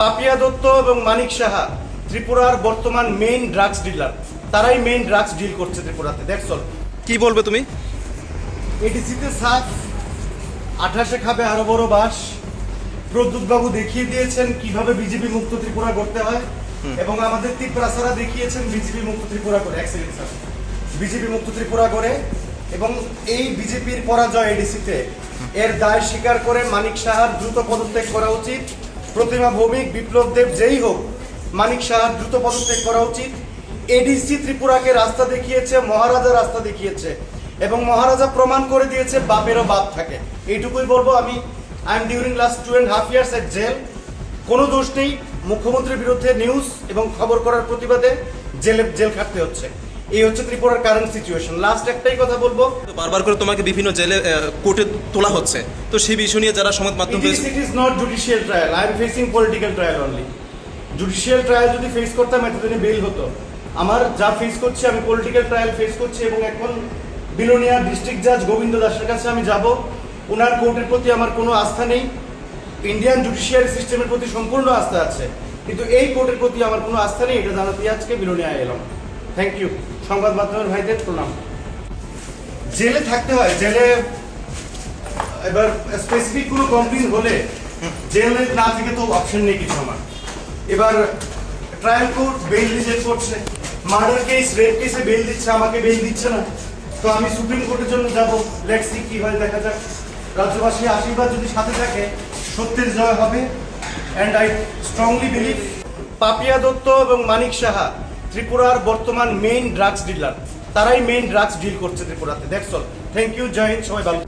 পাপিয়া দত্ত এবং মানিক সাহা ত্রিপুরার বর্তমান মেইন ড্রাগস ডিলার। তারাই মেইন ড্রাগস ডিল করছে ত্রিপুরাতে। That's all. কি বলবে তুমি? এডিসিতে সাফ 28-এ খাবে আরো বড় বাস। প্রদ্যুৎ বাবু দেখিয়ে দিয়েছেন কিভাবে বিজেপি মুক্ত ত্রিপুরা করতে হয় এবং আমাদের ত্রিপুরাসারা দেখিয়েছেন বিজেপি মুক্ত ত্রিপুরা করে। Excellent sir. বিজেপি মুক্ত ত্রিপুরা করে এবং এই বিজেপির পরাজয় এডিসিতে এর দায় স্বীকার করে মানিক সাহার দ্রুত পদত্যাগ করা উচিত। প্রতিমা ভৌমিক, বিপ্লব দেব যেই হোক, মানিক সাহার দ্রুত পদত্যাগ করা উচিত। এডিসি ত্রিপুরাকে রাস্তা দেখিয়েছে, মহারাজা রাস্তা দেখিয়েছে এবং মহারাজা প্রমাণ করে দিয়েছে বাপেরও বাপ থাকে। এইটুকুই বলবো। I am during last 2.5 years at jail. কোনো দোষ নেই। মুখ্যমন্ত্রীর বিরুদ্ধে নিউজ এবং খবর করার প্রতিবাদে জেল খাটতে হচ্ছে। এই হচ্ছে ত্রিপুরার কারেন্ট সিচুয়েশন। লাস্ট একটাই কথা বলবো, বারবার করে তোমাকে বিভিন্ন জেলে কোর্টে তোলা হচ্ছে, তো সেই বিষয় নিয়ে যারা সংবাদ মাধ্যম it is not judicial trial. I am facing political trial only. Judicial trial যদি ফেস করতাম এতদিনে বেল হতো। আমার যা ফেস করছি, আমি পলিটিক্যাল ট্রায়াল ফেস করছি এবং এখন বিলোনিয়া ডিস্ট্রিক্ট জাজ গোবিন্দ দাসের কাছে আমি যাব। ওনার কোর্টের প্রতি আমার কোনো আস্থা নেই। ইন্ডিয়ান জুডিশিয়ারি সিস্টেমের প্রতি সম্পূর্ণ আস্থা আছে, কিন্তু এই কোর্টের প্রতি আমার কোনো আস্থা নেই। এটা জানাতে আজকে বিলোনিয়া এলাম। Thank you. সংবাদ মাধ্যমের ভাইদের প্রণাম। জেলে থাকতে হয়। জেলে এবার স্পেসিফিক কোনো কমপ্লেন হলে জেলে না থেকে তো অপশন নেই কিছু আমার। এবার ট্রায়াল কোর্ট বেল রিজেক্ট করছে, মার্ডার কেস, রেপ কেসে বেল দিচ্ছে, আমাকে বেল দিচ্ছে না। তো আমি সুপ্রিম কোর্টের জন্য যাব। লেটস সি কি হয়, দেখা যাক। রাজ্যবাসী আশীর্বাদ যদি সাথে থাকে, সত্যের জয় হবে। And I strongly believe Papiya Dutta এবং মানিক সাহা ত্রিপুরার বর্তমান মেইন ড্রাগস ডিলার। তারাই মেইন ড্রাগস ডিল করছে ত্রিপুরাতে। That's all. Thank you. Jai Hind. সবাই ভালো।